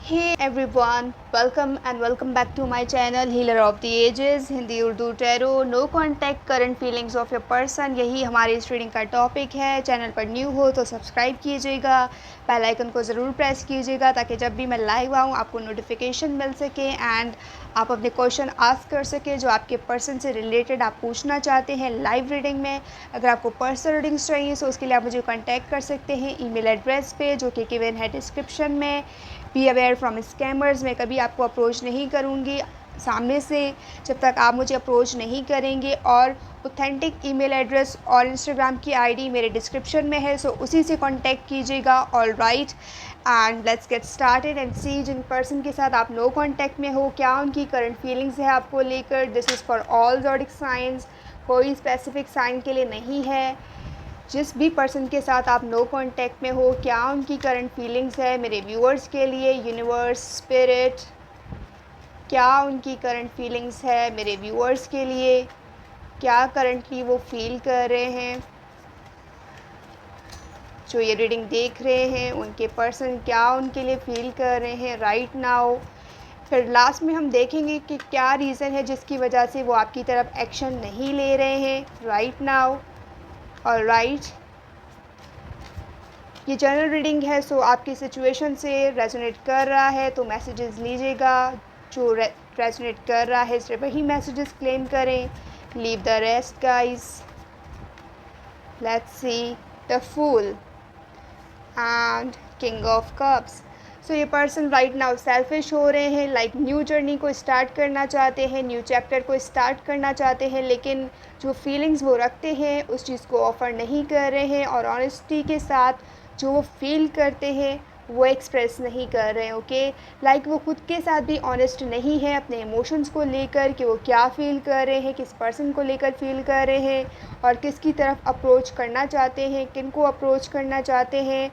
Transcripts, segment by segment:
Hey everyone, welcome back to my channel Healer of the Ages Hindi Urdu tarot no contact current feelings of your person. यही हमारी इस reading का topic है। Channel पर new हो तो सब्सक्राइब कीजिएगा, बेल आइकन को ज़रूर प्रेस कीजिएगा ताकि जब भी मैं लाइव आऊँ आपको नोटिफिकेशन मिल सके एंड आप अपने क्वेश्चन आस्क कर सके जो आपके पर्सन से रिलेटेड आप पूछना चाहते हैं लाइव रीडिंग में। अगर आपको पर्सनल रीडिंग्स चाहिए तो उसके लिए आप मुझे कॉन्टैक्ट कर सकते हैं ईमेल एड्रेस पे जो कि गिवन है डिस्क्रिप्शन में। Be aware from scammers. मैं कभी आपको अप्रोच नहीं करूँगी सामने से जब तक आप मुझे अप्रोच नहीं करेंगे, और ऑथेंटिक ईमेल एड्रेस और इंस्टाग्राम की आईडी मेरे डिस्क्रिप्शन में है, सो उसी से कांटेक्ट कीजिएगा। All right, and let's get started and see जिन पर्सन के साथ आप नो कांटेक्ट में हो क्या उनकी करंट फीलिंग्स है आपको लेकर। This is for all zodiac science, कोई स्पेसिफिक साइन के लिए नहीं है। जिस भी पर्सन के साथ आप नो कांटेक्ट में हो क्या उनकी करंट फीलिंग्स है मेरे व्यूअर्स के लिए। यूनिवर्स, स्पिरिट, क्या उनकी करंट फीलिंग्स है मेरे व्यूअर्स के लिए, क्या करंटली वो फील कर रहे हैं, जो ये रीडिंग देख रहे हैं उनके पर्सन क्या उनके लिए फील कर रहे हैं राइट नाउ। फिर लास्ट में हम देखेंगे कि क्या रीज़न है जिसकी वजह से वो आपकी तरफ एक्शन नहीं ले रहे हैं राइट नाउ। और राइट, ये जनरल रीडिंग है, सो आपकी सिचुएशन से रेजोनेट कर रहा है तो मैसेजेस लीजिएगा। जो रेजोनेट कर रहा है सिर्फ वही मैसेजेस क्लेम करें। Leave the rest guys. Let's see the fool and king of cups. So ये पर्सन राइट नाउ सेल्फिश हो रहे हैं, लाइक न्यू जर्नी को स्टार्ट करना चाहते हैं, न्यू चैप्टर को स्टार्ट करना चाहते हैं, लेकिन जो फीलिंग्स वो रखते हैं उस चीज़ को ऑफ़र नहीं कर रहे हैं, और ऑनेस्टी के साथ जो वो फील करते हैं वो एक्सप्रेस नहीं कर रहे हैं। ओके, लाइक वो खुद के साथ भी ऑनेस्ट नहीं है अपने इमोशंस को लेकर कि वो क्या फ़ील कर रहे हैं, किस पर्सन को लेकर फील कर रहे हैं, और किसकी तरफ अप्रोच करना चाहते हैं, किन को अप्रोच करना चाहते हैं।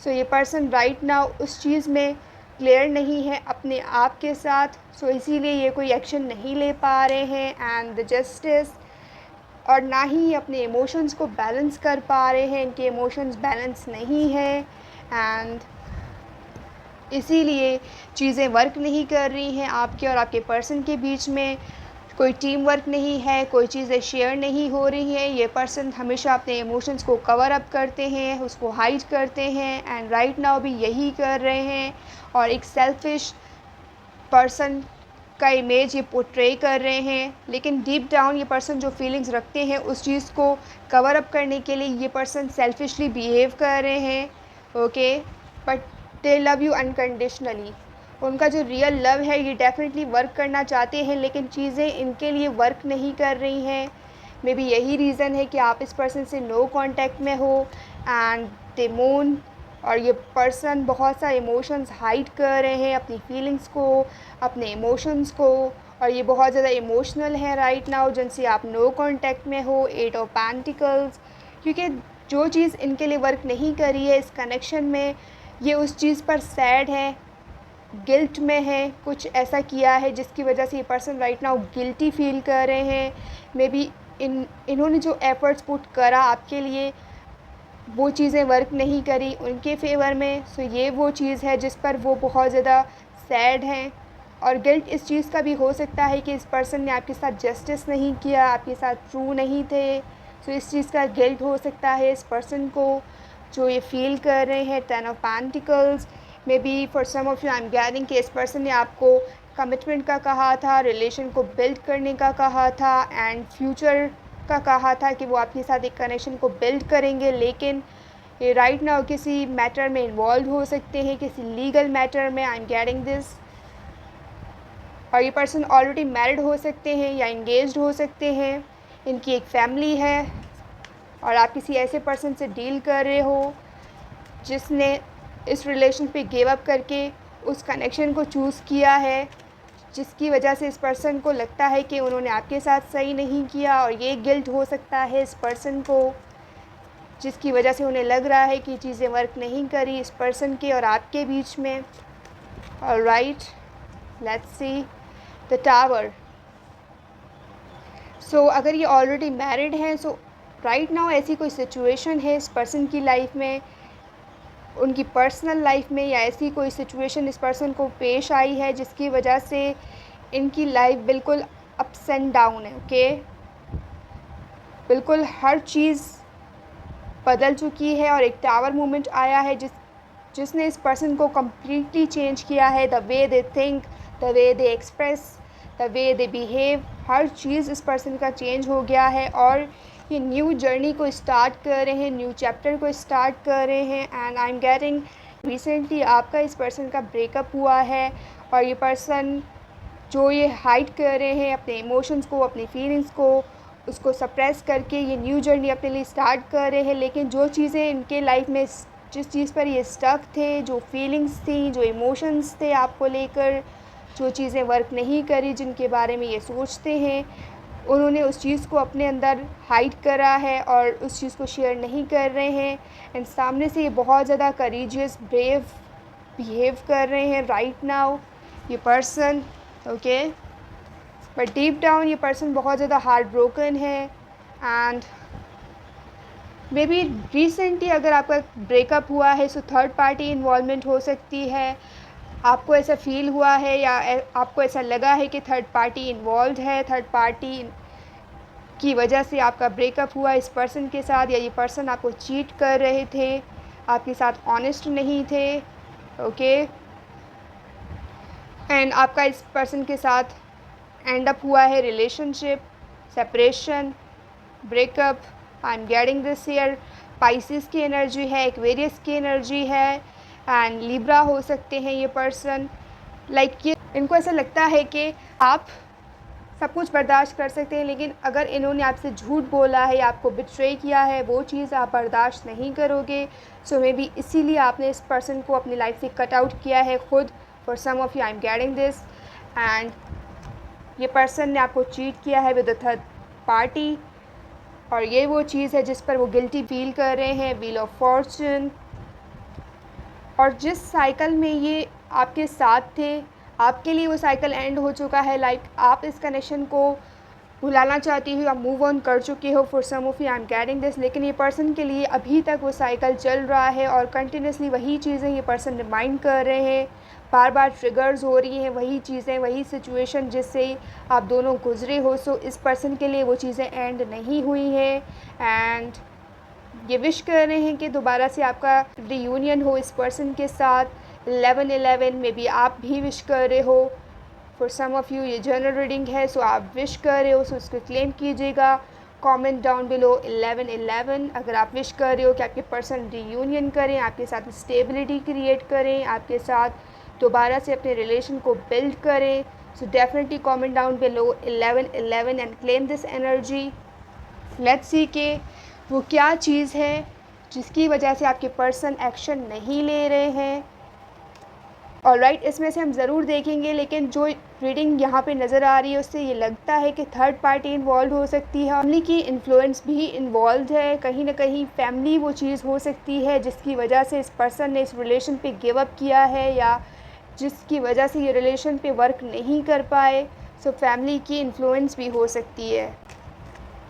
सो ये पर्सन राइट नाउ उस चीज़ में क्लियर नहीं है अपने आप के साथ, सो इसीलिए ये कोई एक्शन नहीं ले पा रहे हैं एंड द जस्टिस, और ना ही अपने इमोशंस को बैलेंस कर पा रहे हैं। इनके इमोशंस बैलेंस नहीं है एंड इसीलिए चीज़ें वर्क नहीं कर रही हैं आपके और आपके पर्सन के बीच में। कोई टीम वर्क नहीं है, कोई चीज़ें शेयर नहीं हो रही हैं। ये पर्सन हमेशा अपने इमोशंस को कवर अप करते हैं, उसको हाइड करते हैं एंड राइट नाउ भी यही कर रहे हैं, और एक सेल्फिश पर्सन का इमेज ये पोर्ट्रे कर रहे हैं। लेकिन डीप डाउन ये पर्सन जो फीलिंग्स रखते हैं उस चीज़ को कवर अप करने के लिए ये पर्सन सेल्फिशली बिहेव कर रहे हैं। Okay, but they love you unconditionally. उनका जो रियल लव है ये डेफिनेटली वर्क करना चाहते हैं, लेकिन चीज़ें इनके लिए वर्क नहीं कर रही हैं। मे बी यही रीज़न है कि आप इस पर्सन से नो कांटेक्ट में हो एंड दे मून, और ये पर्सन बहुत सा इमोशंस हाइड कर रहे हैं, अपनी फीलिंग्स को, अपने इमोशंस को, और ये बहुत ज़्यादा इमोशनल है राइट नाउ जिनसे आप नो कांटेक्ट में हो। 8 ऑफ पेंटिकल्स, क्योंकि जो चीज़ इनके लिए वर्क नहीं करी है इस कनेक्शन में, ये उस चीज़ पर सैड है, गिल्ट में है, कुछ ऐसा किया है जिसकी वजह से ये person right now guilty feel कर रहे हैं। मे बी इन्होंने जो एफ़र्ट्स पुट करा आपके लिए वो चीज़ें वर्क नहीं करी उनके फेवर में। सो ये वो चीज़ है जिस पर वो बहुत ज़्यादा सैड हैं, और गिल्ट इस चीज़ का भी हो सकता है कि इस पर्सन ने आपके साथ जस्टिस नहीं किया, आपके साथ ट्रू नहीं थे। सो इस चीज़ का गिल्ट हो सकता है इस पर्सन को जो ये फील कर रहे हैं। 10 of pentacles, may be for some of you I am getting कि इस पर्सन ने आपको कमिटमेंट का कहा था, रिलेशन को बिल्ड करने का कहा था एंड फ्यूचर का कहा था कि वो आपके साथ एक कनेक्शन को बिल्ड करेंगे, लेकिन ये राइट नाउ किसी मैटर में इन्वॉल्व हो सकते हैं, किसी लीगल मैटर में। आई एम गेटिंग दिस, और ये पर्सन ऑलरेडी मैरिड हो सकते हैं या इंगेज्ड हो सकते हैं, इनकी एक फैमिली है, और आप किसी ऐसे पर्सन से डील कर रहे हो जिसने इस रिलेशन पे गिव अप करके उस कनेक्शन को चूज़ किया है, जिसकी वजह से इस पर्सन को लगता है कि उन्होंने आपके साथ सही नहीं किया, और ये गिल्ट हो सकता है इस पर्सन को जिसकी वजह से उन्हें लग रहा है कि चीज़ें वर्क नहीं करी इस पर्सन के और आपके बीच में। और right, let's see the tower. So अगर ये ऑलरेडी मैरिड हैं, सो राइट नाउ ऐसी कोई सिचुएशन है इस पर्सन की लाइफ में उनकी पर्सनल लाइफ में या ऐसी कोई सिचुएशन इस पर्सन को पेश आई है जिसकी वजह से इनकी लाइफ बिल्कुल अप्स एंड डाउन है। ओके, बिल्कुल हर चीज़ बदल चुकी है और एक टावर मोमेंट आया है जिसने इस पर्सन को कम्प्लीटली चेंज किया है। The way they think, the way they express, the way they behave, हर चीज़ इस पर्सन का चेंज हो गया है और ये न्यू जर्नी को स्टार्ट कर रहे हैं, न्यू चैप्टर को स्टार्ट कर रहे हैं। And I am getting recently आपका इस पर्सन का ब्रेकअप हुआ है और ये पर्सन जो ये हाइड कर रहे हैं अपने इमोशंस को, अपनी फीलिंग्स को, उसको सप्रेस करके ये न्यू जर्नी अपने लिए स्टार्ट कर रहे हैं। लेकिन जो चीज़ें इनके लाइफ में, जिस चीज़ पर ये स्टक थे, जो फीलिंग्स थी, जो इमोशंस थे आपको लेकर, जो चीज़ें वर्क नहीं करी, जिनके बारे में ये सोचते हैं, उन्होंने उस चीज़ को अपने अंदर हाइड करा है और उस चीज़ को शेयर नहीं कर रहे हैं। एंड सामने से ये बहुत ज़्यादा करेजियस, ब्रेव बिहेव कर रहे हैं राइट नाउ ये person. Okay, but deep down ये पर्सन बहुत ज़्यादा हार्ट ब्रोकन है। एंड मे बी रिसेंटली अगर आपका ब्रेकअप हुआ है सो थर्ड पार्टी इन्वॉल्वमेंट हो सकती है। आपको ऐसा फील हुआ है या आपको ऐसा लगा है कि थर्ड पार्टी इन्वॉल्व है, थर्ड पार्टी की वजह से आपका ब्रेकअप हुआ इस पर्सन के साथ, या ये पर्सन आपको चीट कर रहे थे, आपके साथ ऑनेस्ट नहीं थे। ओके, एंड आपका इस पर्सन के साथ एंड अप हुआ है relationship, separation, breakup. I am getting this year Pisces की एनर्जी है, एक्वेरियस की एनर्जी है एंड लिब्रा हो सकते हैं ये पर्सन। लाइक ये इनको ऐसा लगता है कि आप सब कुछ बर्दाश्त कर सकते हैं, लेकिन अगर इन्होंने आपसे झूठ बोला है या आपको बिट्रे किया है, वो चीज़ आप बर्दाश्त नहीं करोगे। सो मे बी इसीलिए आपने इस पर्सन को अपनी लाइफ से कट आउट किया है खुद। For some of you I am getting this. And ये पर्सन ने आपको चीट किया है विद द थर्ड पार्टी और ये वो चीज़ है जिस पर वो गिल्टी फील कर रहे हैं, व्हील ऑफ फॉर्चून। और जिस साइकिल में ये आपके साथ थे, आपके लिए वो साइकिल एंड हो चुका है। लाइक आप इस कनेक्शन को भुलाना चाहती हो या मूव ऑन कर चुके हो। For some of you I am getting this. लेकिन ये पर्सन के लिए अभी तक वो साइकिल चल रहा है और कंटिन्यूसली वही चीज़ें ये पर्सन रिमाइंड कर रहे हैं, बार बार ट्रिगर्स हो रही हैं वही चीज़ें, वही सिचुएशन जिससे आप दोनों गुजरे हो। सो इस पर्सन के लिए वो चीज़ें एंड नहीं हुई हैं एंड ये विश कर रहे हैं कि दोबारा से आपका रियूनियन हो इस पर्सन के साथ। 11/11 में भी आप भी विश कर रहे हो। फॉर सम ऑफ़ यू ये जनरल रीडिंग है, सो आप विश कर रहे हो, सो उसको क्लेम कीजिएगा। कमेंट डाउन बिलो 11/11 अगर आप विश कर रहे हो कि आपके पर्सन रियूनियन करें, आपके साथ स्टेबिलिटी क्रिएट करें, आपके साथ दोबारा से अपने रिलेशन को बिल्ड करें। So definitely comment down below 11/11 and claim this energy. Let's see के वो क्या चीज़ है जिसकी वजह से आपके पर्सन एक्शन नहीं ले रहे हैं। ऑलराइट, इसमें से हम ज़रूर देखेंगे, लेकिन जो रीडिंग यहाँ पे नज़र आ रही है उससे ये लगता है कि थर्ड पार्टी इन्वॉल्व हो सकती है। फैमिली की इन्फ्लुएंस भी इन्वॉल्व है, कहीं ना कहीं फैमिली वो चीज़ हो सकती है जिसकी वजह से इस पर्सन ने इस रिलेशन पे गिव अप किया है या जिसकी वजह से ये रिलेशन पे वर्क नहीं कर पाए। सो फैमिली की इन्फ्लुएंस भी हो सकती है।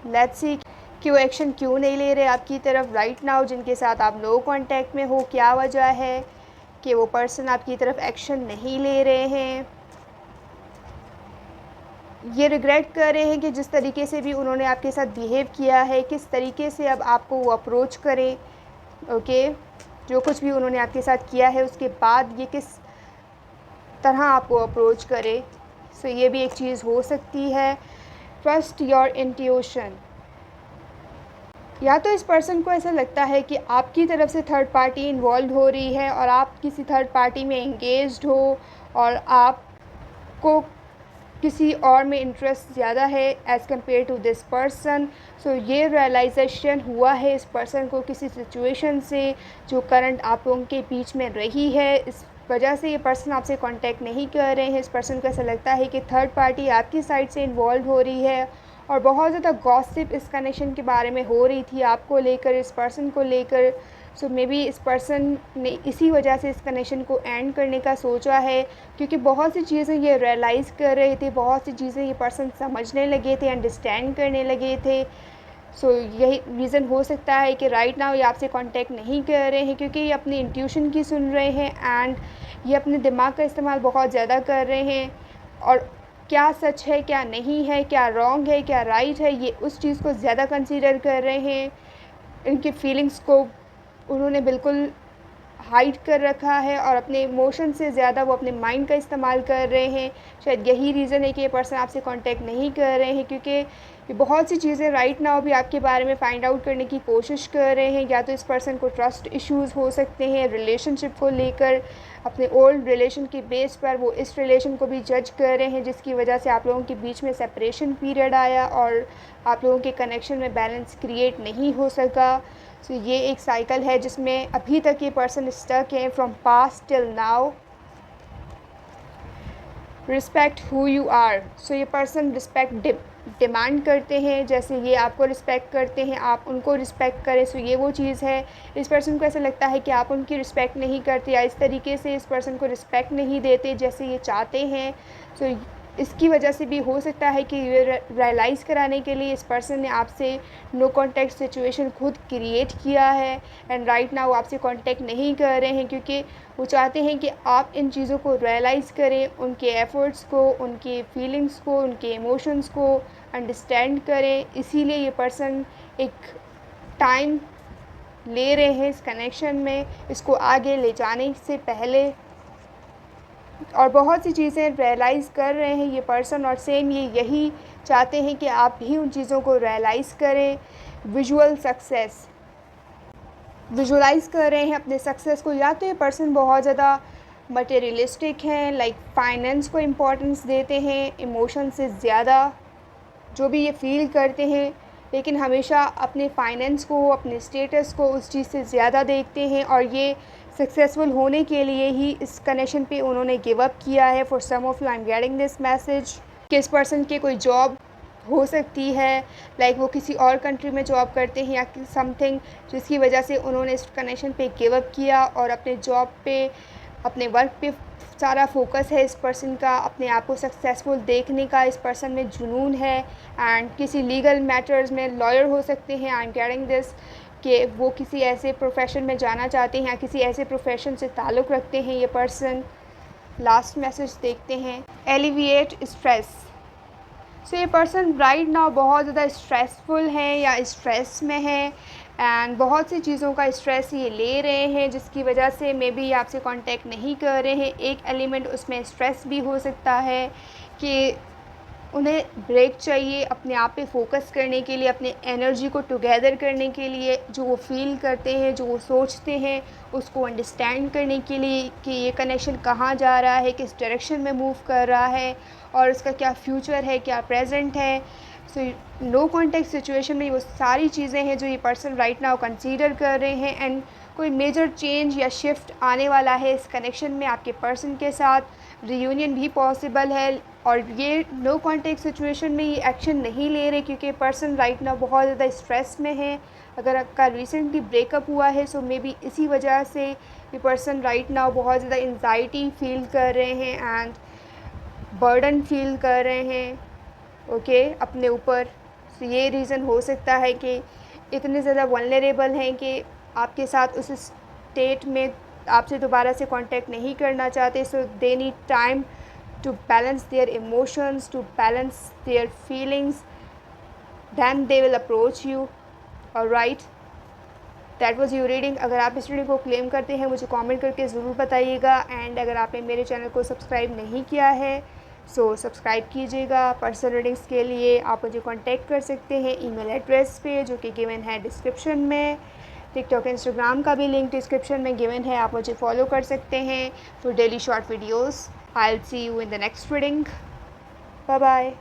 लेट्स सी कि वो एक्शन क्यों नहीं ले रहे आपकी तरफ राइट नाउ, जिनके साथ आप लो कांटेक्ट में हो, क्या वजह है कि वो पर्सन आपकी तरफ एक्शन नहीं ले रहे हैं। ये रिग्रेट कर रहे हैं कि जिस तरीके से भी उन्होंने आपके साथ बिहेव किया है, किस तरीके से अब आपको वो अप्रोच करें। ओके, जो कुछ भी उन्होंने आपके साथ किया है उसके बाद ये किस तरह आपको अप्रोच करे। सो ये भी एक चीज़ हो सकती है। ट्रस्ट योर इंट्यूशन, या तो इस पर्सन को ऐसा लगता है कि आपकी तरफ से थर्ड पार्टी इन्वॉल्व हो रही है और आप किसी थर्ड पार्टी में एंगेज्ड हो और आपको किसी और में इंटरेस्ट ज़्यादा है as compare to this person. So ये रियलाइजेशन हुआ है इस पर्सन को किसी सिचुएशन से जो करंट आप लोगों के बीच में रही है। इस वजह से ये पर्सन आपसे कांटेक्ट नहीं कर रहे हैं। इस पर्सन को ऐसा लगता है कि थर्ड पार्टी आपकी साइड से इन्वॉल्व हो रही है और बहुत ज़्यादा गॉसिप इस कनेक्शन के बारे में हो रही थी आपको लेकर, इस पर्सन को लेकर। सो मे बी इस पर्सन ने इसी वजह से इस कनेक्शन को एंड करने का सोचा है, क्योंकि बहुत सी चीज़ें ये रियलाइज़ कर रहे थे, बहुत सी चीज़ें ये पर्सन समझने लगे थे, अंडरस्टैंड करने लगे थे। सो यही रीज़न हो सकता है कि राइट नाउ ये आपसे कांटेक्ट नहीं कर रहे हैं, क्योंकि ये अपनी इंट्यूशन की सुन रहे हैं एंड ये अपने दिमाग का इस्तेमाल बहुत ज़्यादा कर रहे हैं। और क्या सच है, क्या नहीं है, क्या रॉन्ग है, क्या राइट है, ये उस चीज़ को ज़्यादा कंसीडर कर रहे हैं। इनकी फीलिंग्स को उन्होंने बिल्कुल हाइड कर रखा है और अपने इमोशन से ज़्यादा वो अपने माइंड का इस्तेमाल कर रहे हैं। शायद यही रीज़न है कि ये पर्सन आपसे कांटेक्ट नहीं कर रहे हैं, क्योंकि ये बहुत सी चीज़ें राइट नाउ भी आपके बारे में फ़ाइंड आउट करने की कोशिश कर रहे हैं। या तो इस पर्सन को ट्रस्ट इश्यूज़ हो सकते हैं रिलेशनशिप को लेकर, अपने ओल्ड रिलेशन के बेस पर वो इस रिलेशन को भी जज कर रहे हैं, जिसकी वजह से आप लोगों के बीच में सेपरेशन पीरियड आया और आप लोगों के कनेक्शन में बैलेंस क्रिएट नहीं हो सका। सो ये एक साइकिल है जिसमें अभी तक ये पर्सन स्टक है from past till now. Respect who you are. So ये पर्सन रिस्पेक्ट डिमांड करते हैं, जैसे ये आपको रिस्पेक्ट करते हैं आप उनको रिस्पेक्ट करें। सो ये वो चीज़ है, इस पर्सन को ऐसा लगता है कि आप उनकी रिस्पेक्ट नहीं करते या इस तरीके से इस पर्सन को रिस्पेक्ट नहीं देते जैसे ये चाहते हैं। सो इसकी वजह से भी हो सकता है कि ये रियलाइज़ कराने के लिए इस पर्सन ने आपसे नो कांटेक्ट सिचुएशन खुद क्रिएट किया है एंड राइट नाउ आपसे कांटेक्ट नहीं कर रहे हैं, क्योंकि वो चाहते हैं कि आप इन चीज़ों को रियलाइज़ करें, उनके एफ़र्ट्स को, उनके फीलिंग्स को, उनके इमोशंस को अंडरस्टैंड करें। इसीलिए ये पर्सन एक टाइम ले रहे हैं इस कनेक्शन में, इसको आगे ले जाने से पहले, और बहुत सी चीज़ें रियलाइज़ कर रहे हैं ये पर्सन। और सेम ये यही चाहते हैं कि आप भी उन चीज़ों को रियलाइज़ करें। विजुअल सक्सेस, विजुअलाइज़ कर रहे हैं अपने सक्सेस को। या तो ये पर्सन बहुत ज़्यादा मटेरियलिस्टिक हैं, लाइक फाइनेंस को इम्पोर्टेंस देते हैं इमोशन से ज़्यादा, जो भी ये फ़ील करते हैं, लेकिन हमेशा अपने फाइनेंस को, अपने स्टेटस को उस चीज़ से ज़्यादा देखते हैं। और ये सक्सेसफुल होने के लिए ही इस कनेक्शन पे उन्होंने गिव अप किया है। For some of you I am getting this message कि इस पर्सन के कोई जॉब हो सकती है, लाइक वो किसी और कंट्री में जॉब करते हैं या समथिंग, जिसकी वजह से उन्होंने इस कनेक्शन पे गिव अप किया और अपने जॉब पे, अपने वर्क पे सारा फोकस है इस पर्सन का। अपने आप को सक्सेसफुल देखने का इस पर्सन में जुनून है एंड किसी लीगल मैटर्स में लॉयर हो सकते हैं। आई एम गेटिंग दिस कि वो किसी ऐसे प्रोफेशन में जाना चाहते हैं या किसी ऐसे प्रोफेशन से ताल्लुक़ रखते हैं ये पर्सन। लास्ट मैसेज देखते हैं, एलिविएट स्ट्रेस। सो ये पर्सन राइट नाउ बहुत ज़्यादा स्ट्रेसफुल है या स्ट्रेस में है एंड बहुत सी चीज़ों का स्ट्रेस ये ले रहे हैं, जिसकी वजह से मे बी आपसे कांटेक्ट नहीं कर रहे हैं। एक एलिमेंट उसमें स्ट्रेस भी हो सकता है कि उन्हें ब्रेक चाहिए अपने आप पे फोकस करने के लिए, अपने एनर्जी को टुगेदर करने के लिए, जो वो फील करते हैं, जो वो सोचते हैं, उसको अंडरस्टैंड करने के लिए कि ये कनेक्शन कहाँ जा रहा है, किस डायरेक्शन में मूव कर रहा है और उसका क्या फ्यूचर है, क्या प्रेजेंट है। सो नो कॉन्टेक्ट सिचुएशन में वो सारी चीज़ें हैं जो ये पर्सन राइट नाउ कंसीडर कर रहे हैं एंड कोई मेजर चेंज या शिफ्ट आने वाला है इस कनेक्शन में आपके पर्सन के साथ। रियूनियन भी पॉसिबल है और ये नो कॉन्टेक्ट सिचुएशन में ये एक्शन नहीं ले रहे क्योंकि पर्सन राइट नाउ बहुत ज़्यादा स्ट्रेस में है। अगर आपका रिसेंटली ब्रेकअप हुआ है सो मे बी इसी वजह से ये पर्सन राइट नाउ बहुत ज़्यादा एंजाइटी फील कर रहे हैं एंड बर्डन फील कर रहे हैं अपने ऊपर। सो ये रीज़न हो सकता है कि इतने ज़्यादा वल्नरेबल हैं कि आपके साथ उस स्टेट में आपसे दोबारा से कांटेक्ट नहीं करना चाहते। So they need time to balance their emotions, to balance their feelings, then they will approach you. Alright, that was your reading. अगर आप इस रीडिंग को क्लेम करते हैं मुझे कमेंट करके ज़रूर बताइएगा एंड अगर आपने मेरे चैनल को सब्सक्राइब नहीं किया है सो सब्सक्राइब कीजिएगा। पर्सनल रीडिंग्स के लिए आप मुझे कांटेक्ट कर सकते हैं ईमेल एड्रेस पे जो कि गिवन है डिस्क्रिप्शन में। टिकटॉक इंस्टाग्राम का भी लिंक डिस्क्रिप्शन में गिवन है, आप मुझे फॉलो कर सकते हैं for daily short videos. I will see you in the next reading. Bye bye.